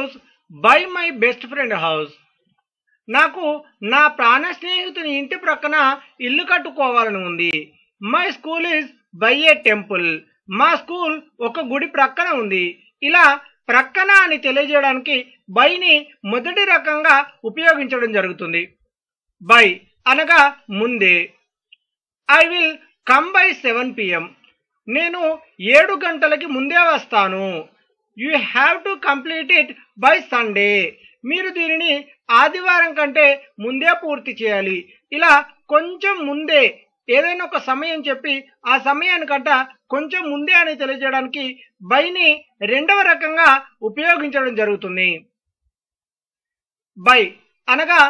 House by my best friend house. నాకు నా ప్రాణ స్నేహితుని ఇంటి ప్రక్కన ఇల్లు కట్టుకోవాలని ఉంది. My school is by A temple. మా స్కూల్ ఒక గుడి ప్రక్కన ఉంది. ఇలా ప్రక్కన అని తెలియజేయడానికి బైని మొదటి రకంగా ఉపయోగించడం జరుగుతుంది. బై అనగా ముందే. I will come by 7 PM. నేను 7 గంటలకి ముందే వస్తాను. You have to complete it by Sunday. మీరు దీనిని ఆదివారం కంటే ముందే పూర్తి చేయాలి. ఇలా కొంచెం ముందే ఏదైనా ఒక సమయం చెప్పి ఆ సమయానికంట కొంచెం ముందే అని తెలియజేయడానికి బైని రెండవ రకంగా ఉపయోగించడం జరుగుతుంది. బై అనగా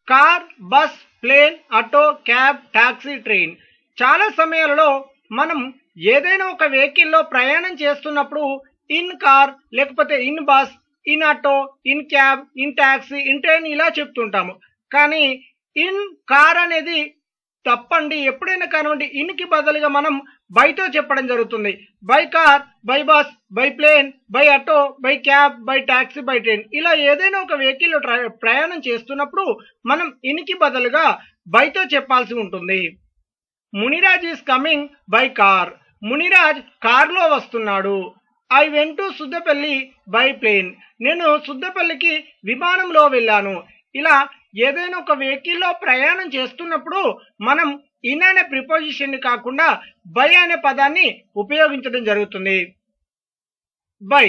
car, bus, plane, auto, cab, taxi, train. చాలా సమయాలలో మనం ఏదైనా ఒక వెహికల్లో ప్రయాణం చేస్తున్నప్పుడు ఇన్ కార్, లేకపోతే in bus, in auto, in cab, in taxi, in train ఇలా చెప్తుంటాము. కానీ ఇన్ కార్ అనేది తప్పండి. ఎప్పుడైనా కానివ్వండి ఇన్కి బదులుగా మనం బైతో చెప్పడం జరుగుతుంది. By car, by bus, by plane, by auto, by cab, by taxi, by train. ఇలా ఏదైనా ఒక వెహికల్లో ప్రయాణం చేస్తున్నప్పుడు మనం ఇన్కి బదులుగా బైతో చెప్పాల్సి ఉంటుంది. Muniraj is coming by car. Muniraj కార్లో వస్తున్నాడు. I went to Suddapalli by plane. నేను సుద్దపల్లికి విమానంలో వెళ్ళాను. ఇలా ఏదైనా ఒక వెహికల్లో ప్రయాణం చేస్తున్నప్పుడు మనం ఇన్ అనే ప్రిపోజిషన్ కాకుండా బై అనే పదాన్ని ఉపయోగించడం జరుగుతుంది. బై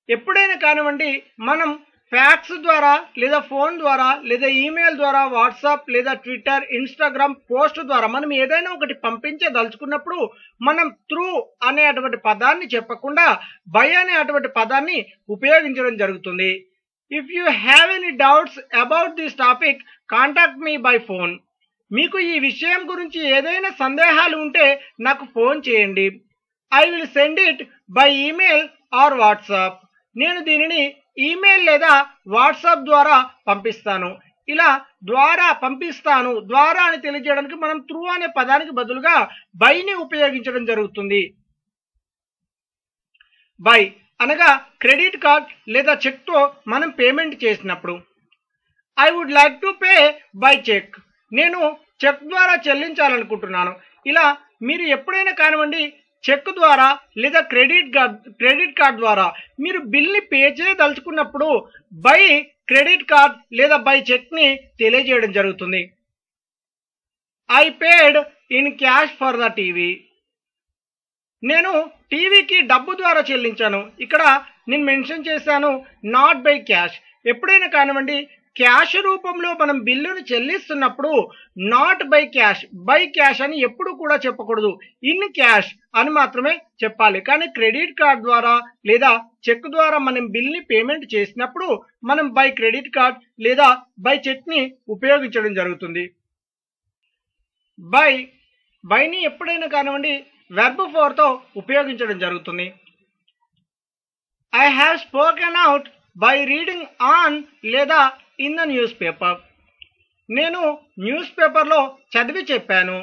ఎప్పుడైనా కానివ్వండి మనం ఫ్యాక్స్ ద్వారా లేదా ఫోన్ ద్వారా లేదా ఈమెయిల్ ద్వారా వాట్సాప్ లేదా ట్విట్టర్, ఇన్స్టాగ్రామ్ పోస్ట్ ద్వారా మనం ఏదైనా ఒకటి పంపించదలుచుకున్నప్పుడు మనం త్రూ అనే అటువంటి పదాన్ని చెప్పకుండా బై అనే అటువంటి పదాన్ని ఉపయోగించడం జరుగుతుంది. If you have any doubts about this topic contact me by phone. మీకు ఈ విషయం గురించి ఏదైనా సందేహాలు ఉంటే నాకు ఫోన్ చేయండి. I will send it by email are WhatsApp. నేను దీనిని ఈమెయిల్ లేదా వాట్సాప్ ద్వారా పంపిస్తాను. ఇలా ద్వారా పంపిస్తాను, ద్వారా అని తెలియజేయడానికి మనం త్రూ అనే పదానికి బదులుగా బైని ఉపయోగించడం జరుగుతుంది. బై అనగా క్రెడిట్ కార్డ్ లేదా చెక్తో మనం పేమెంట్ చేసినప్పుడు. I would like to pay by cheque. నేను చెక్ ద్వారా చెల్లించాలనుకుంటున్నాను. ఇలా మీరు ఎప్పుడైనా కానివ్వండి చెక్ ద్వారా లేదా క్రెడిట్ కార్డ్ ద్వారా మీరు బిల్ని పే చేయదలుచుకున్నప్పుడు బై క్రెడిట్ కార్డ్ లేదా బై చెక్ని తెలియజేయడం జరుగుతుంది. I paid in cash for the TV. నేను టీవీకి డబ్బు ద్వారా చెల్లించాను. ఇక్కడ నేను మెన్షన్ చేశాను నాట్ బై క్యాష్. ఎప్పుడైనా కానివ్వండి క్యాష్ రూపంలో మనం బిల్లును చెల్లిస్తున్నప్పుడు not by cash, by cash అని ఎప్పుడు కూడా చెప్పకూడదు. ఇన్ క్యాష్ అని మాత్రమే చెప్పాలి. కానీ క్రెడిట్ కార్డ్ ద్వారా లేదా చెక్ ద్వారా మనం బిల్ని పేమెంట్ చేసినప్పుడు మనం బై క్రెడిట్ కార్డ్ లేదా బై చెక్ని ఉపయోగించడం జరుగుతుంది. బైని ఎప్పుడైనా కానివ్వండి వెర్బ్ ఫోర్తో ఉపయోగించడం జరుగుతుంది. I have spoken out by reading on లేదా ఇన్ ద న్యూస్ పేపర్. నేను న్యూస్ పేపర్లో చదివి చెప్పాను.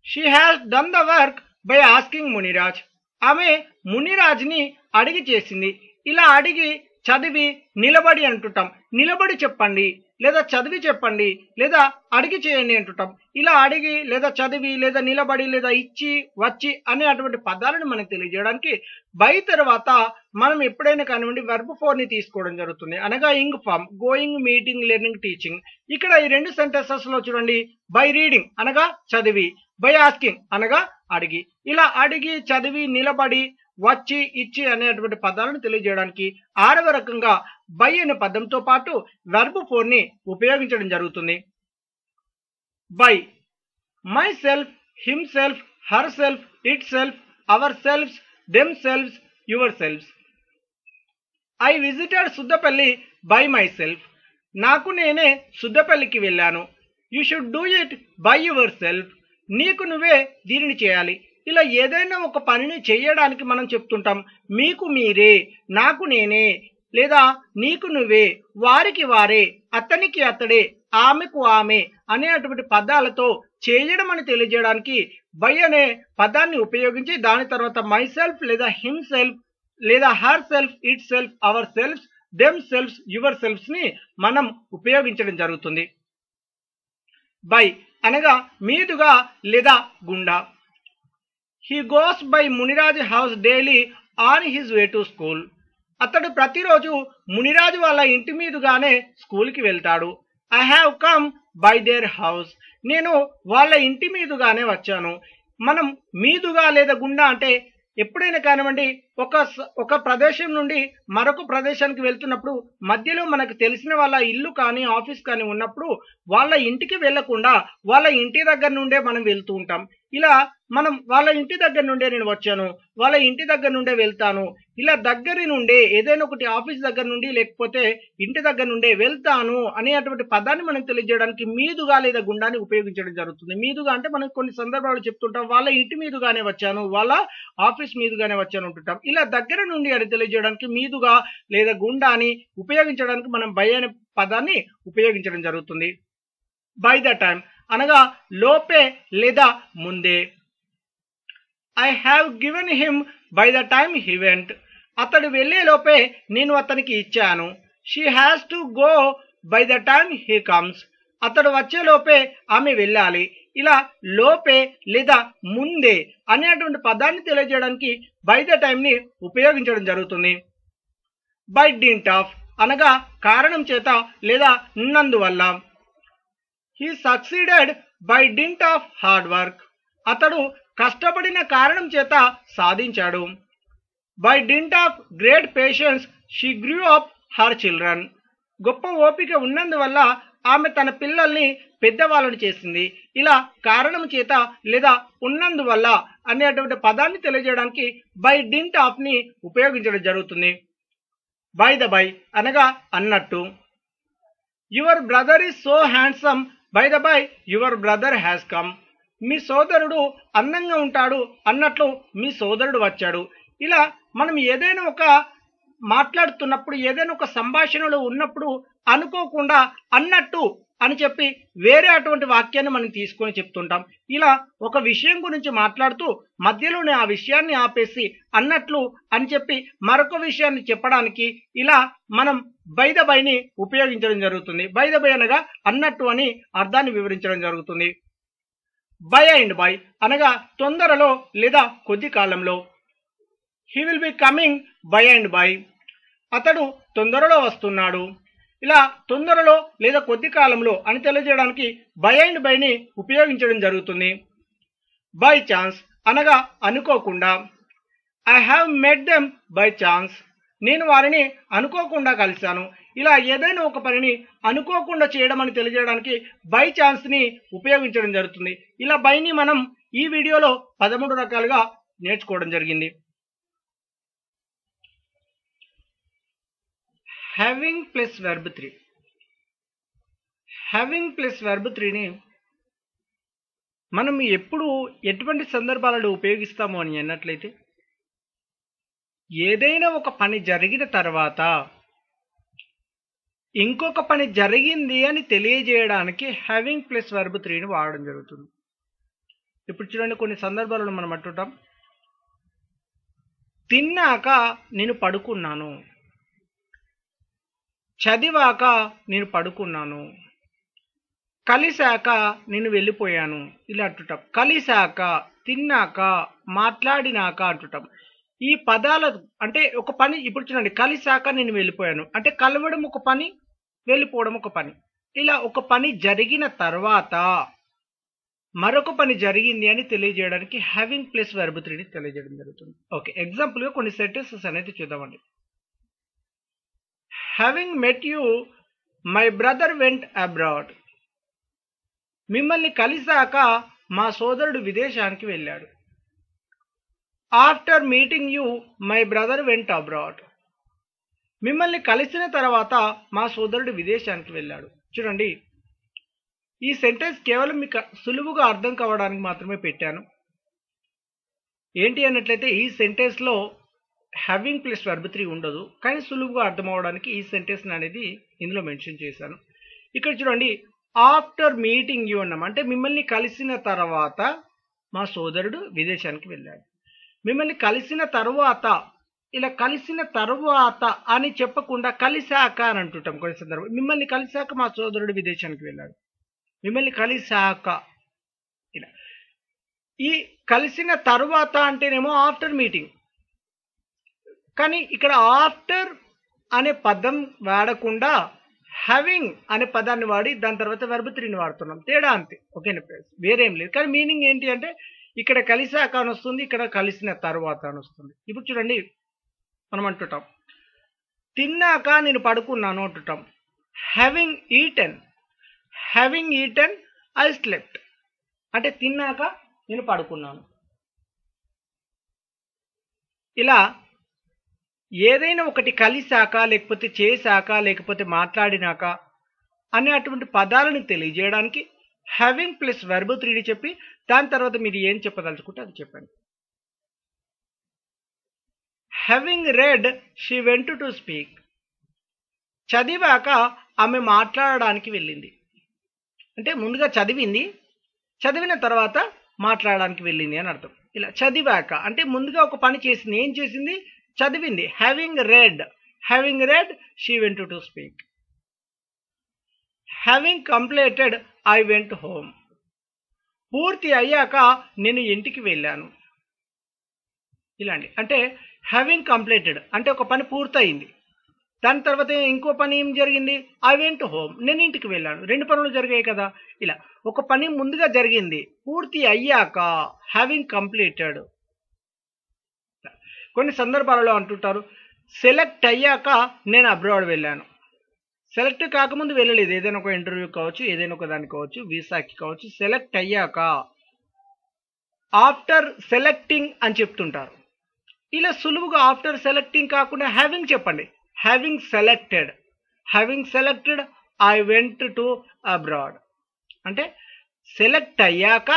She has done the work by asking Muniraj. ఆమె మునిరాజ్ని అడిగి చేసింది. ఇలా అడిగి చదివి నిలబడి అంటుంటాం. నిలబడి చెప్పండి లేదా చదివి చెప్పండి లేదా అడిగి చేయండి అంటుంటాం. ఇలా అడిగి లేదా చదివి లేదా నిలబడి లేదా ఇచ్చి వచ్చి అనే అటువంటి పదాలను మనకు తెలియజేయడానికి బై తర్వాత మనం ఎప్పుడైనా కానివ్వండి వెర్బ్ ఫోర్ని తీసుకోవడం జరుగుతుంది. అనగా ing form, going, meeting, learning, teaching. ఇక్కడ ఈ రెండు సెంటెన్సెస్లో చూడండి బై రీడింగ్ అనగా చదివి, బై ఆస్కింగ్ అనగా అడిగి. ఇలా అడిగి చదివి నిలబడి వచ్చి ఇచ్చి అనేటువంటి పదాలను తెలియజేయడానికి ఆరవ రకంగా బై అనే పదంతో పాటు వెర్బ్ ఫోర్ని ఉపయోగించడం జరుగుతుంది. By myself, himself, herself, itself, ourselves, themselves, yourselves. I visited Suddapalli by myself. నాకు నేనే సుద్దపల్లికి వెళ్ళాను. You should do it by yourself. నీకు నువ్వే దీనిని చేయాలి. ఇలా ఏదైనా ఒక పనిని చేయడానికి మనం చెప్తుంటాం. మీకు మీరే, నాకు నేనే లేదా నీకు నువ్వే, వారికి వారే, అతనికి అతడే, ఆమెకు ఆమె అనేటువంటి పదాలతో చేయడం అని తెలియజేయడానికి బై అనే పదాన్ని ఉపయోగించి దాని తర్వాత మై సెల్ఫ్ లేదా హిమ్ సెల్ఫ్ లేదా herself, itself, ourselves, themselves yourselves ని మనం ఉపయోగించడం జరుగుతుంది. బై అనగా మీదుగా లేదా గుండా. He goes by Muniraj house daily on his way to school. అతడు ప్రతిరోజు మునిరాజు వాళ్ళ ఇంటి మీదుగానే స్కూల్కి వెళ్తాడు. I have come by their house. నేను వాళ్ళ ఇంటి మీదుగానే వచ్చాను. మనం మీదుగా లేదా గుండా అంటే ఎప్పుడైనా కానివ్వండి ఒక ప్రదేశం నుండి మరొక ప్రదేశానికి వెళ్తున్నప్పుడు మధ్యలో మనకు తెలిసిన వాళ్ళ ఇల్లు కానీ ఆఫీస్ కానీ ఉన్నప్పుడు వాళ్ళ ఇంటికి వెళ్లకుండా వాళ్ళ ఇంటి దగ్గర నుండే మనం వెళ్తూ ఉంటాం. ఇలా మనం వాళ్ళ ఇంటి దగ్గర నుండే నేను వచ్చాను, వాళ్ళ ఇంటి దగ్గర నుండే వెళ్తాను, ఇలా దగ్గర నుండే ఏదైనా ఒకటి ఆఫీస్ దగ్గర నుండి లేకపోతే ఇంటి దగ్గర నుండే వెళ్తాను అనేటువంటి పదాన్ని మనం తెలియజేయడానికి మీదుగా లేదా గుండాన్ని ఉపయోగించడం జరుగుతుంది. మీదుగా అంటే మనం కొన్ని సందర్భాలు చెప్తుంటాం, వాళ్ళ ఇంటి మీదుగానే వచ్చాను, వాళ్ళ ఆఫీస్ మీదుగానే వచ్చాను అంటుంటాం. ఇలా దగ్గర నుండి అని తెలియజేయడానికి మీదుగా లేదా గుండాని ఉపయోగించడానికి మనం బై అనే పదాన్ని ఉపయోగించడం జరుగుతుంది. బై ద టైం అనగా లోపే లేదా ముందే. I have given him by the time he went. అతడు వెళ్లే లోపే నేను అతనికి ఇచ్చాను. She has to go by the time he comes. అతడు వచ్చే లోపే ఆమె వెళ్ళాలి. ఇలా లోపే లేదా ముందే అనేటువంటి పదాన్ని తెలియజేయడానికి బై ద టైమ్ ని ఉపయోగించడం జరుగుతుంది. బై డింట్ ఆఫ్ అనగా కారణం చేత లేదా ఉన్నందువల్ల. He succeeded by didn't of hard work. అతడు కష్టపడిన కారణం చేత సాధించాడు. By didn't of great patience she grew up her children. గొప్ప ఓపిక ఉన్నందువల్ల ఆమె తన పిల్లల్ని పెద్దవాళ్ళని చేసింది. ఇలా కారణం చేత లేదా ఉన్నందువల్ల అనేటువంటి పదాన్ని తెలియజేయడానికి బై డింట్ ఆఫ్ ని ఉపయోగించడం జరుగుతుంది. బై ద బై అనగా అన్నట్టు. Your brother is so handsome by the by your brother has come. మీ సోదరుడు అందంగా ఉంటాడు అన్నట్లు మీ సోదరుడు వచ్చాడు. ఇలా మనం ఏదైనా ఒక మాట్లాడుతున్నప్పుడు ఏదైనా ఒక సంభాషణలో ఉన్నప్పుడు అనుకోకుండా అన్నట్టు అని చెప్పి వేరే అటువంటి వాక్యాన్ని మనం తీసుకొని చెప్తుంటాం. ఇలా ఒక విషయం గురించి మాట్లాడుతూ మధ్యలోనే ఆ విషయాన్ని ఆపేసి అన్నట్లు అని చెప్పి మరొక విషయాన్ని చెప్పడానికి ఇలా మనం బై ద బైని ఉపయోగించడం జరుగుతుంది. బై ద బై అనగా అన్నట్టు అని అర్థాన్ని వివరించడం జరుగుతుంది. బై అండ్ బై అనగా తొందరలో లేదా కొద్ది కాలంలో. He will be coming by and by. అతడు తొందరలో వస్తున్నాడు. ఇలా తొందరలో లేదా కొద్ది కాలంలో అని తెలియజేయడానికి బై అండ్ బైని ఉపయోగించడం జరుగుతుంది. బై ఛాన్స్ అనగా అనుకోకుండా. I have met them by chance. నేను వారిని అనుకోకుండా కలిశాను. ఇలా ఏదైనా ఒక పనిని అనుకోకుండా చేయడం అని తెలియజేయడానికి బై ఛాన్స్ ని ఉపయోగించడం జరుగుతుంది. ఇలా బైని మనం ఈ వీడియోలో 13 రకాలుగా నేర్చుకోవడం జరిగింది. Having plus verb 3. Having plus verb 3ని మనం ఎప్పుడు ఎటువంటి సందర్భాలలో ఉపయోగిస్తాము అని అన్నట్లయితే ఏదైనా ఒక పని జరిగిన తర్వాత ఇంకొక పని జరిగింది అని తెలియజేయడానికి హ్యావింగ్ ప్లస్ వెర్బ్ 3ని వాడడం జరుగుతుంది. ఇప్పుడు చూడండి, కొన్ని సందర్భాలలో మనం అంటుంటాం, తిన్నాక నేను పడుకున్నాను, చదివాక నేను పడుకున్నాను, కలిశాక నేను వెళ్ళిపోయాను. ఇలా అంటుంటాం. కలిశాక, తిన్నాక, మాట్లాడినాక అంటుంటాం. ఈ పదాల అంటే ఒక పని ఇప్పుడు చూడండి, కలిశాక నేను వెళ్ళిపోయాను అంటే కలవడం ఒక పని, వెళ్ళిపోవడం ఒక పని. ఇలా ఒక పని జరిగిన తర్వాత మరొక పని జరిగింది అని తెలియజేయడానికి హ్యావింగ్ ప్లస్ వెర్బ్ 3ని తెలియజేయడం జరుగుతుంది. ఓకే, ఎగ్జాంపుల్గా కొన్ని సెంటెన్సెస్ అనేది చూద్దామండి. Having met you my brother vent abroad. మిమ్మల్ని కలిశాక మా సోదరుడు విదేశానికి వెళ్ళాడు. After meeting you my brother vent abroad. మిమ్మల్ని కలిసిన తర్వాత మా సోదరుడు విదేశానికి వెళ్ళాడు. చూడండి, ఈ సెంటెన్స్ కేవలం మీకు సులువుగా అర్థం కావడానికి మాత్రమే పెట్టాను. ఏంటి అన్నట్లయితే ఈ సెంటెన్స్లో హ్యావింగ్ ప్లస్ వెర్బ్ 3 ఉండదు, కానీ సులువుగా అర్థం అవడానికి ఈ సెంటెన్స్ అనేది ఇందులో మెన్షన్ చేశాను. ఇక్కడ చూడండి, ఆఫ్టర్ మీటింగ్ యూ అన్నాం అంటే మిమ్మల్ని కలిసిన తర్వాత మా సోదరుడు విదేశానికి వెళ్ళాడు. మిమ్మల్ని కలిసిన తర్వాత ఇలా కలిసిన తరువాత అని చెప్పకుండా కలిశాక అని అంటుంటాం కొన్ని సందర్భం. మిమ్మల్ని కలిశాక మా సోదరుడు విదేశానికి వెళ్ళాడు, మిమ్మల్ని కలిశాక. ఇలా ఈ కలిసిన తరువాత అంటేనేమో ఆఫ్టర్ మీటింగ్, కానీ ఇక్కడ ఆఫ్టర్ అనే పదం వాడకుండా హ్యావింగ్ అనే పదాన్ని వాడి దాని తర్వాత వెర్బ్ 3ని వాడుతున్నాం. తేడా అంతే, ఓకేనా ఫ్రెండ్స్, వేరేం లేదు. కానీ మీనింగ్ ఏంటి అంటే ఇక్కడ కలిశాక అని వస్తుంది, ఇక్కడ కలిసిన తర్వాత అని వస్తుంది. ఇప్పుడు చూడండి, మనం అంటుంటాం తిన్నాక నేను పడుకున్నాను అంటుంటాం. హ్యావింగ్ ఈటెన్ ఐ స్లెప్ట్ అంటే తిన్నాక నేను పడుకున్నాను. ఇలా ఏదైనా ఒకటి కలిశాక లేకపోతే చేశాక లేకపోతే మాట్లాడినాక అనే అటువంటి పదాలను తెలియజేయడానికి హ్యావింగ్ ప్లస్ వెర్బ్ 3ని చెప్పి దాని తర్వాత మీరు ఏం చెప్పదలుచుకుంటే అది చెప్పండి. Having read she went to speak. చదివాక ఆమె మాట్లాడడానికి వెళ్ళింది. అంటే ముందుగా చదివింది, చదివిన తర్వాత మాట్లాడడానికి వెళ్ళింది అని అర్థం. ఇలా చదివాక అంటే ముందుగా ఒక పని చేసింది. ఏం చేసింది? చదివింది. Having read she went to speak. Having completed I went home. పూర్తి అయ్యాక నేను ఇంటికి వెళ్ళాను. ఇలాంటి అంటే హ్యావింగ్ కంప్లీటెడ్ అంటే ఒక పని పూర్తయింది, దాని తర్వాత ఇంకో పని ఏం జరిగింది? ఐ వెంట్ హోమ్, నేను ఇంటికి వెళ్ళాను. 2 పనులు జరిగాయి కదా. ఇలా ఒక పని ముందుగా జరిగింది, పూర్తి అయ్యాక హ్యావింగ్ కంప్లీటెడ్. కొన్ని సందర్భాలలో అంటుంటారు సెలెక్ట్ అయ్యాక నేను అబ్రాడ్ వెళ్ళాను. సెలెక్ట్ కాకముందు వెళ్ళలేదు, ఏదైనా ఒక ఇంటర్వ్యూ కావచ్చు, ఏదైనా ఒక దానికి కావచ్చు, వీసాకి కావచ్చు. సెలెక్ట్ అయ్యాక ఆఫ్టర్ సెలెక్టింగ్ అని చెప్తుంటారు. ఇలా సులువుగా ఆఫ్టర్ సెలెక్టింగ్ కాకుండా హ్యావింగ్ చెప్పండి. Having selected I went to abroad అంటే సెలెక్ట్ అయ్యాక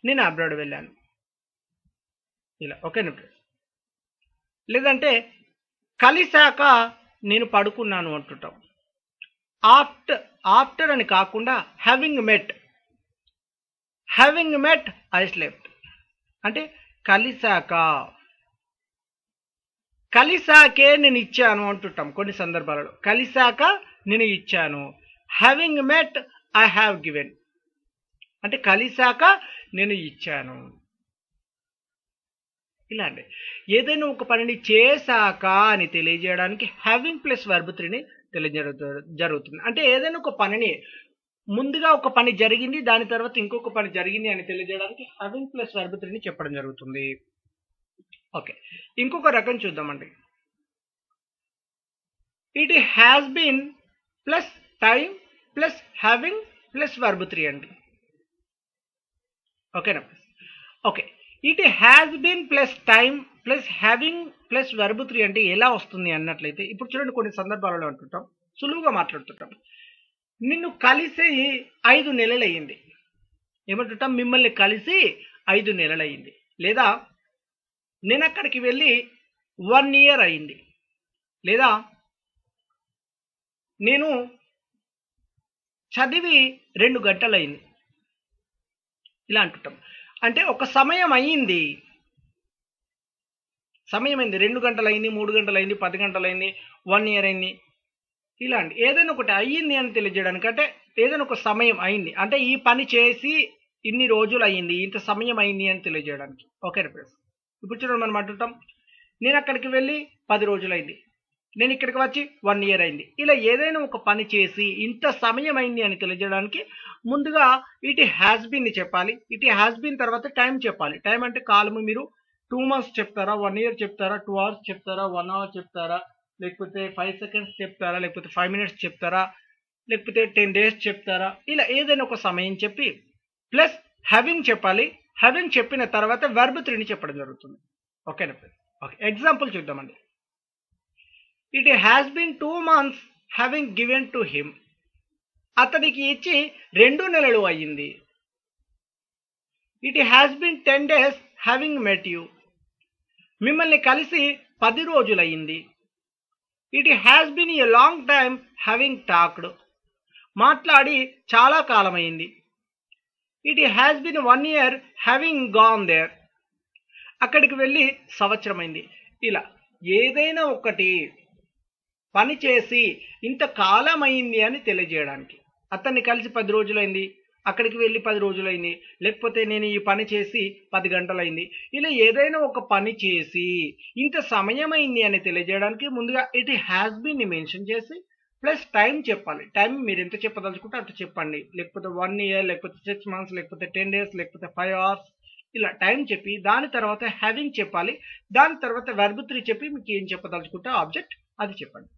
నేను అబ్రాడ్ వెళ్ళాను. ఇలా ఓకేనా. లేదంటే కలిశాక నేను పడుకున్నాను అంటుంటాం. ఆఫ్టర్ అని కాకుండా హ్యావింగ్ మెట్ ఐ స్లెప్ట్ అంటే కలిశాకే నేను ఇచ్చాను అంటుంటాం. కొన్ని సందర్భాలలో కలిశాక నేను ఇచ్చాను. Having met I have given అంటే కలిశాక నేను ఇచ్చాను. ఇలా అండి ఏదైనా ఒక పనిని చేశాక అని తెలియజేయడానికి హ్యావింగ్ ప్లస్ వెర్బ్ 3ని తెలియజేయడం జరుగుతుంది. అంటే ఏదైనా ఒక పనిని ముందుగా ఒక పని జరిగింది, దాని తర్వాత ఇంకొక పని జరిగింది అని తెలియజేయడానికి హ్యావింగ్ ప్లస్ వెర్బ్ 3ని చెప్పడం జరుగుతుంది. ఓకే, ఇంకొక రకం చూద్దామండి. It has been plus time plus having plus verb 3 అండి. ఓకేనా. Okay, it has been plus time plus having plus verb 3 అంటే ఎలా వస్తుంది అన్నట్లయితే ఇప్పుడు చూడండి, కొన్ని సందర్భాలలో అంటుంటాం, సులువుగా మాట్లాడుతుంటాం. నిన్ను కలిసి 5 నెలలయ్యింది. ఏమంటుంటాం? మిమ్మల్ని కలిసి 5 నెలలయ్యింది. లేదా నేను అక్కడికి వెళ్ళి 1 year అయింది. లేదా నేను చదివి 2 గంటలైంది. ఇలా అంటుంటాం. అంటే ఒక సమయం అయింది, 2 గంటలైంది, 3 గంటలైంది, 10 గంటలైంది, 1 year అయింది. ఇలాంటి ఏదైనా ఒకటి అయ్యింది అని తెలియజేయడానికి, అంటే ఏదైనా ఒక సమయం అయింది అంటే ఈ పని చేసి ఇన్ని రోజులు అయ్యింది, ఇంత సమయం అయింది అని తెలియజేయడానికి. ఓకేనా ఫ్రెండ్స్. ఇప్పుడు చూడండి, మనం అంటుంటాం నేను అక్కడికి వెళ్ళి 10 రోజులైంది, నేను ఇక్కడికి వచ్చి 1 year అయింది. ఇలా ఏదైనా ఒక పని చేసి ఇంత సమయం అయింది అని తెలియజేయడానికి ముందుగా ఇట్ హ్యాస్ బీన్ చెప్పాలి. ఇట్ హ్యాస్ బీన్ తర్వాత టైం చెప్పాలి. టైం అంటే కాలము మీరు 2 months చెప్తారా, 1 year చెప్తారా, 2 hours చెప్తారా, 1 hour చెప్తారా, లేకపోతే 5 seconds చెప్తారా, లేకపోతే 5 minutes చెప్తారా, లేకపోతే 10 days చెప్తారా. ఇలా ఏదైనా ఒక సమయం చెప్పి ప్లస్ హ్యావింగ్ చెప్పాలి. హ్యావింగ్ చెప్పిన తర్వాత వెర్బ్ 3ని చెప్పడం జరుగుతుంది. ఓకేనా. ఓకే, ఎగ్జాంపుల్ చూద్దామండి. It has been 2 months having given to him. అతడికి ఇచ్చి 2 నెలలు అయ్యింది. It has been 10 days having met you. మిమ్మల్ని కలిసి 10 రోజులయ్యింది. It has been a long time having talked. మాట్లాడి చాలా కాలమైంది. It has been 1 year having gone there. అక్కడికి వెళ్ళి సంవత్సరమైంది. ఇలా ఏదైనా ఒకటి పని చేసి ఇంత కాలం అయింది అని తెలియజేయడానికి. అతన్ని కలిసి 10 రోజులైంది, అక్కడికి వెళ్ళి 10 రోజులైంది, లేకపోతే నేను ఈ పని చేసి 10 గంటలైంది. ఇలా ఏదైనా ఒక పని చేసి ఇంత సమయం అయింది అని తెలియజేయడానికి ముందుగా ఇట్ హ్యాస్ బీన్ మెన్షన్ చేసి ప్లస్ టైం చెప్పాలి. టైం మీరు ఎంత చెప్పదలుచుకుంటే అంత చెప్పండి. లేకపోతే 1 ఇయర్, లేకపోతే 6 మంత్స్, లేకపోతే 10 డేస్, లేకపోతే 5 అవర్స్, ఇలా టైం చెప్పి దాని తర్వాత హ్యావింగ్ చెప్పాలి. దాని తర్వాత వెర్బ్ 3 చెప్పి మీకు ఏం చెప్పదలుచుకుంటే ఆబ్జెక్ట్ అది చెప్పండి.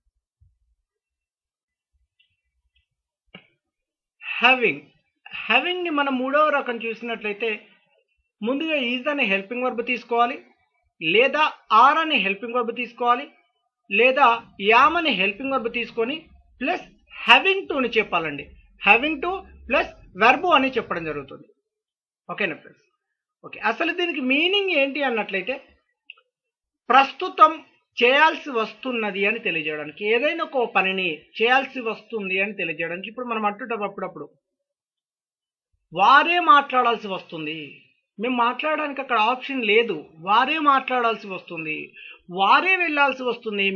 హ్యావింగ్ ని మనం మూడవ రకం చూసినట్లయితే ముందుగా ఈజ్ అనే హెల్పింగ్ వర్బ్ తీసుకోవాలి, లేదా ఆర్ అనే హెల్పింగ్ వర్బ్ తీసుకోవాలి, లేదా యామ్ అనే హెల్పింగ్ వర్బ్ తీసుకొని ప్లస్ హ్యావింగ్ టు అని చెప్పాలండి. హ్యావింగ్ టు ప్లస్ వెర్బ్ అని చెప్పడం జరుగుతుంది. ఓకేనా ఫ్రెండ్స్? ఓకే, అసలు దీనికి మీనింగ్ ఏంటి అన్నట్లయితే ప్రస్తుతం చేయాల్సి వస్తున్నది అని తెలియజేయడానికి, ఏదైనా ఒక పనిని చేయాల్సి వస్తుంది అని తెలియజేయడానికి. ఇప్పుడు మనం అంటుంటాం అప్పుడప్పుడు వారే మాట్లాడాల్సి వస్తుంది, మేము మాట్లాడడానికి అక్కడ ఆప్షన్ లేదు, వారే మాట్లాడాల్సి వస్తుంది, వారే వెళ్ళాల్సి వస్తుంది,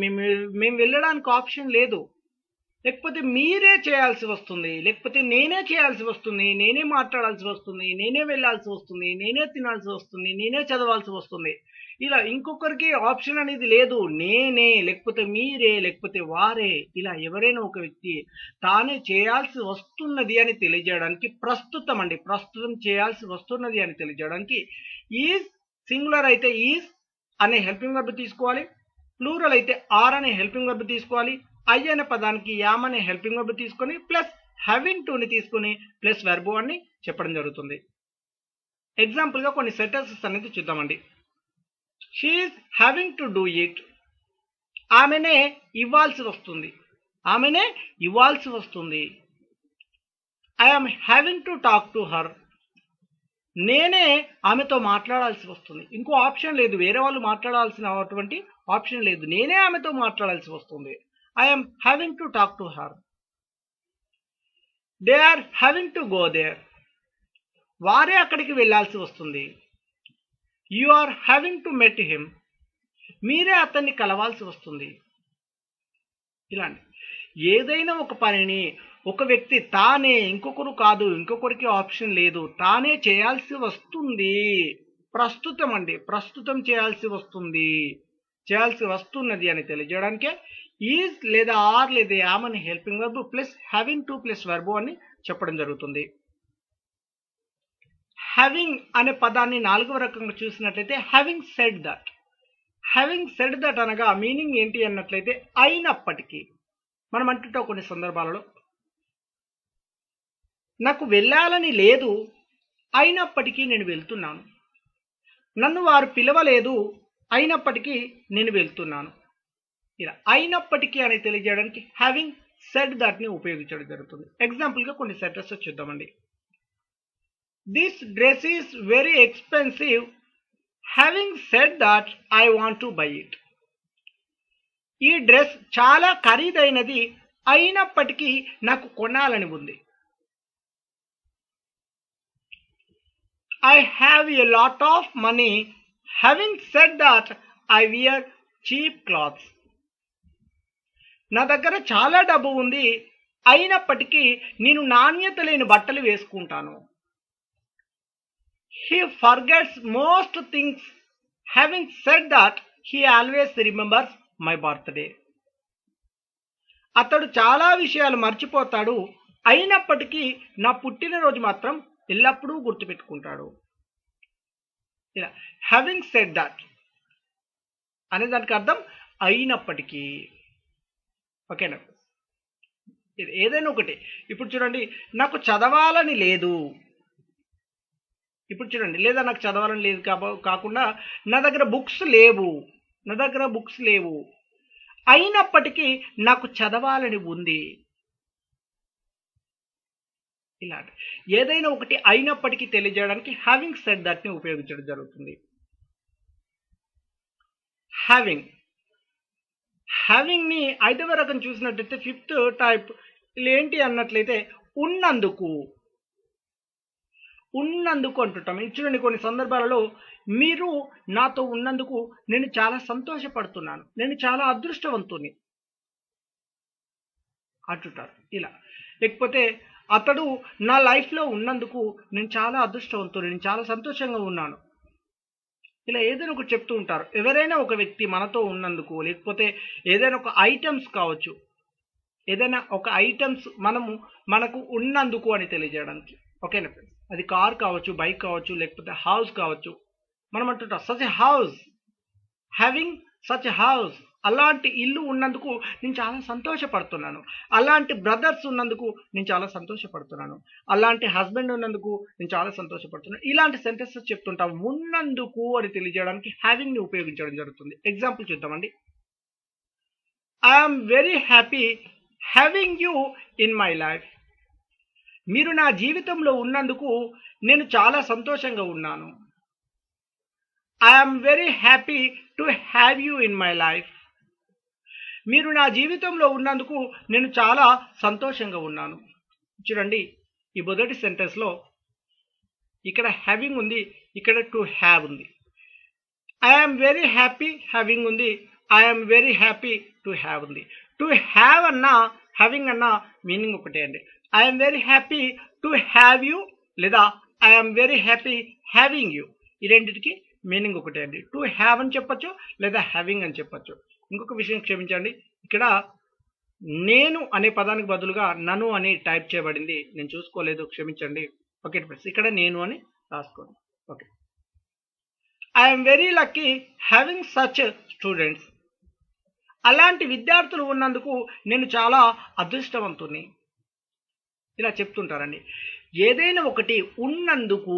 మేము వెళ్ళడానికి ఆప్షన్ లేదు, లేకపోతే మీరే చేయాల్సి వస్తుంది, లేకపోతే నేనే చేయాల్సి వస్తుంది, నేనే మాట్లాడాల్సి వస్తుంది, నేనే వెళ్ళాల్సి వస్తుంది, నేనే తినాల్సి వస్తుంది, నేనే చదవాల్సి వస్తుంది. ఇలా ఇంకొకరికి ఆప్షన్ అనేది లేదు. నేనే, లేకపోతే మీరే, లేకపోతే వారే, ఇలా ఎవరైనా ఒక వ్యక్తి తానే చేయాల్సి వస్తున్నది అని తెలియజేయడానికి ప్రస్తుతం అండి, ప్రస్తుతం చేయాల్సి వస్తున్నది అని తెలియజేయడానికి ఈజ్ సింగులర్ అయితే ఈజ్ అనే హెల్పింగ్ వర్బ్ తీసుకోవాలి, ప్లూరల్ అయితే ఆర్ అనే హెల్పింగ్ వర్బ్ తీసుకోవాలి, ఐ అనే పదానికి యామ్ అనే హెల్పింగ్ వర్బ్ తీసుకొని ప్లస్ హ్యావింగ్ టు ని తీసుకొని ప్లస్ వెర్బ్ అని చెప్పడం జరుగుతుంది. ఎగ్జాంపుల్ గా కొన్ని సెంటెన్సెస్ అనేది చూద్దామండి. She is having to do it, ఆమెనే ఇవ్వాల్సి వస్తుంది, ఆమెనే ఇవ్వాల్సి వస్తుంది. I am having to talk to her, నేనే ఆమెతో మాట్లాడాల్సి వస్తుంది. ఇంకో ఆప్షన్ లేదు, వేరే వాళ్ళు మాట్లాడాల్సినటువంటి ఆప్షన్ లేదు, నేనే ఆమెతో మాట్లాడాల్సి వస్తుంది. I am having to talk to her. They are having to go there, వారే అక్కడికి వెళ్ళాల్సి వస్తుంది. You are having to met him, మీరే అతన్ని కలవాల్సి వస్తుంది. ఇలాంటి ఏదైనా ఒక పనిని ఒక వ్యక్తి తానే, ఇంకొకరు కాదు, ఇంకొకరికి ఆప్షన్ లేదు, తానే చేయాల్సి వస్తుంది. ప్రస్తుతం అండి, ప్రస్తుతం చేయాల్సి వస్తుంది, చేయాల్సి వస్తున్నది అని తెలియజేయడానికే ఈజ్ లేదా ఆర్ లేదా యామ్ అని helping verb plus having to plus verb అని చెప్పడం జరుగుతుంది. హ్యావింగ్ అనే పదాన్ని 4వ రకంగా చూసినట్లయితే having said that. Having said that అనగా మీనింగ్ ఏంటి అన్నట్లయితే అయినప్పటికీ. మనం అంటుంటాం కొన్ని సందర్భాలలో నాకు వెళ్ళాలని లేదు, అయినప్పటికీ నేను వెళ్తున్నాను, నన్ను వారు పిలవలేదు, అయినప్పటికీ నేను వెళ్తున్నాను. ఇలా అయినప్పటికీ అని తెలియజేయడానికి హ్యావింగ్ సెడ్ దట్ ని ఉపయోగించడం జరుగుతుంది. ఎగ్జాంపుల్ గా కొన్ని సెంటెన్సెస్ చూద్దామండి. This dress is very expensive, having said that I want to buy it. ఈ డ్రెస్ చాలా ఖరీదైనది, అయినప్పటికీ నాకు కొనాలని ఉంది. I have a lot of money, having said that I wear cheap clothes. నా దగ్గర చాలా డబ్బు ఉంది, అయినప్పటికీ నేను నాణ్యత లేని బట్టలు వేసుకుంటాను. He forgets most things, having said that he always remembers my birthday. అతడు చాలా విషయాలు మర్చిపోతాడు, అయినప్పటికీ నా పుట్టినరోజు మాత్రం ఎల్లప్పుడూ గుర్తుపెట్టుకుంటాడు. ఇలా హ్యావింగ్ సెడ్ దట్ అనే దానికి అర్థం అయినప్పటికీ. ఓకేనా? ఏదైనా ఒకటి. ఇప్పుడు చూడండి, నాకు చదవాలని లేదు, ఇప్పుడు చూడండి, లేదా నాకు చదవాలని లేదు కాకుండా నా దగ్గర బుక్స్ లేవు, నా దగ్గర బుక్స్ లేవు, అయినప్పటికీ నాకు చదవాలని ఉంది. ఇలాంటి ఏదైనా ఒకటి అయినప్పటికీ తెలియజేయడానికి హ్యావింగ్ సెడ్ దట్ ని ఉపయోగించడం జరుగుతుంది. హ్యావింగ్ ని 5వ రకం చూసినట్లయితే 5th టైప్ ఏంటి అన్నట్లయితే ఉన్నందుకు. ఉన్నందుకు అంటుంటాం. చూడండి, కొన్ని సందర్భాలలో మీరు నాతో ఉన్నందుకు నేను చాలా సంతోషపడుతున్నాను, నేను చాలా అదృష్టవంతుని అంటుంటారు ఇలా. లేకపోతే అతడు నా లైఫ్లో ఉన్నందుకు నేను చాలా అదృష్టవంతుని, నేను చాలా సంతోషంగా ఉన్నాను, ఇలా ఏదైనా ఒకటి చెప్తూ ఉంటారు. ఎవరైనా ఒక వ్యక్తి మనతో ఉన్నందుకు, లేకపోతే ఏదైనా ఒక ఐటమ్స్ కావచ్చు, ఏదైనా ఒక ఐటమ్స్ మనకు ఉన్నందుకు అని తెలియజేయడానికి. ఓకేనా ఫ్రెండ్స్, అది కార్ కావచ్చు, బైక్ కావచ్చు, లేకపోతే హౌస్ కావచ్చు. మనం అంటుంటాం such a house, having such a house, అలాంటి ఇల్లు ఉన్నందుకు నేను చాలా సంతోషపడుతున్నాను, అలాంటి బ్రదర్స్ ఉన్నందుకు నేను చాలా సంతోషపడుతున్నాను, అలాంటి హస్బెండ్ ఉన్నందుకు నేను చాలా సంతోషపడుతున్నాను. ఇలాంటి సెంటెన్సెస్ చెప్తుంటాం. ఉన్నందుకు అని తెలియజేయడానికి హ్యావింగ్ ని ఉపయోగించడం జరుగుతుంది. ఎగ్జాంపుల్ చూద్దామండి. I'm very happy having you in my life. మీరు నా జీవితంలో ఉన్నందుకు నేను చాలా సంతోషంగా ఉన్నాను. I'm very happy to have you in my life. మీరు నా జీవితంలో ఉన్నందుకు నేను చాలా సంతోషంగా ఉన్నాను. చూడండి, ఈ మొదటి సెంటెన్స్లో ఇక్కడ హ్యావింగ్ ఉంది, ఇక్కడ టు హ్యావ్ ఉంది. ఐఎమ్ వెరీ హ్యాపీ హ్యావింగ్ ఉంది, I'm very happy to have ఉంది. టు హ్యావ్ అన్నా హ్యావింగ్ అన్నా మీనింగ్ ఒకటే అండి. I'm very happy to have you లేదా I'm very happy having you, ఈ రెండింటికి మీనింగ్ ఒకటే అండి. టు హ్యావ్ అని చెప్పచ్చు లేదా హ్యావింగ్ అని చెప్పచ్చు. ఇంకొక విషయం క్షమించండి, ఇక్కడ నేను అనే పదానికి బదులుగా నన్ను అని టైప్ చేయబడింది, నేను చూసుకోలేదు, క్షమించండి. ఓకే ఫ్రెండ్స్, ఇక్కడ నేను అని రాసుకోండి. Okay. I'm very lucky having such students. అలాంటి విద్యార్థులు ఉన్నందుకు నేను చాలా అదృష్టవంతుని, ఇలా చెప్తుంటారండి. ఏదైనా ఒకటి ఉన్నందుకు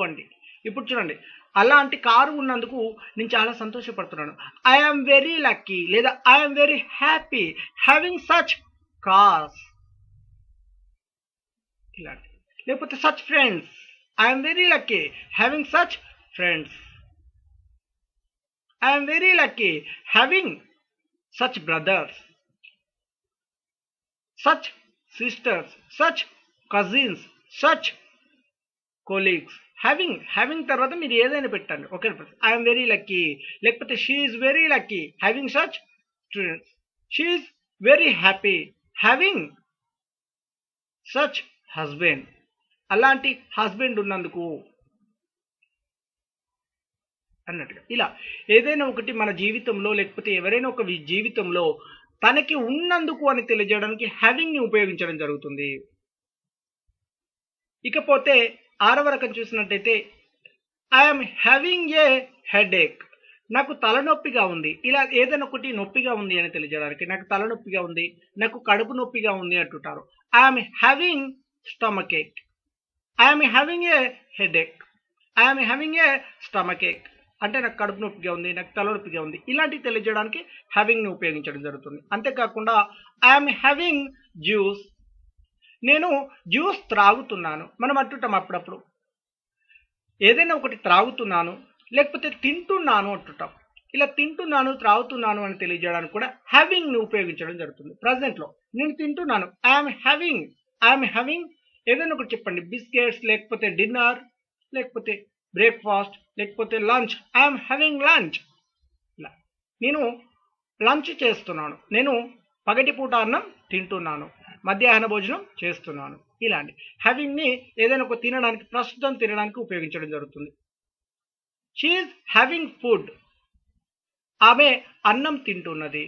అండి. ఇప్పుడు చూడండి, అలాంటి కారు ఉన్నందుకు నేను చాలా సంతోషపడుతున్నాను. ఐఎమ్ వెరీ లక్కీ లేదా I'm very happy having such cars, ఇలాంటి. లేకపోతే such friends, I'm very lucky having such friends. I'm very lucky having such brothers, such sisters, such cousins, such colleagues. Having తర్వాత మీరు ఏదైనా పెట్టండి. Okay friends, I'm very lucky, లేకపోతే she is very lucky having such students. She is very happy having such husband. అలాంటి husband ఉన్నందుకు అన్నట్టుగా. ఇలా ఏదైనా ఒకటి మన జీవితంలో లేకపోతే ఎవరైనా ఒక జీవితంలో తనకి ఉన్నందుకు అని తెలియజేయడానికి హ్యావింగ్ ని ఉపయోగించడం జరుగుతుంది. ఇకపోతే 6వ రకం చూసినట్టయితే ఐఎమ్ హ్యావింగ్ ఏ హెడేక్. నాకు తలనొప్పిగా ఉంది, ఇలా ఏదైనా ఒకటి నొప్పిగా ఉంది అని తెలియజేయడానికి. నాకు తలనొప్పిగా ఉంది, నాకు కడుపు నొప్పిగా ఉంది అంటుంటారు. I'm having stomach ache, I'm having a headache, I'm having a stomach ache అంటే నాకు కడుపు నొప్పిగా ఉంది, నాకు తలనొప్పిగా ఉంది, ఇలాంటివి తెలియజేయడానికి హ్యావింగ్ ని ఉపయోగించడం జరుగుతుంది. అంతేకాకుండా ఐఎమ్ హ్యావింగ్ జ్యూస్, నేను జ్యూస్ త్రాగుతున్నాను. మనం అంటుంటాం అప్పుడప్పుడు ఏదైనా ఒకటి త్రాగుతున్నాను లేకపోతే తింటున్నాను అంటుంటాం. ఇలా తింటున్నాను త్రాగుతున్నాను అని తెలియజేయడానికి కూడా హ్యావింగ్ ని ఉపయోగించడం జరుగుతుంది. ప్రజెంట్ లో నేను తింటున్నాను, ఐఎమ్ హ్యావింగ్ ఏదైనా ఒకటి చెప్పండి, బిస్కెట్స్ లేకపోతే డిన్నర్ లేకపోతే బ్రేక్ఫాస్ట్ లేకపోతే లంచ్, ఐఎమ్ హ్యావింగ్ లంచ్. ఇలా నేను లంచ్ చేస్తున్నాను, నేను పగటిపూట అన్నం తింటున్నాను, మధ్యాహ్న భోజనం చేస్తున్నాను. ఇలాంటి హ్యావింగ్ ని ఏదైనా ఒక తినడానికి, ప్రస్తుతం తినడానికి ఉపయోగించడం జరుగుతుంది. షీ ఈజ్ హ్యావింగ్ ఫుడ్, ఆమె అన్నం తింటున్నది.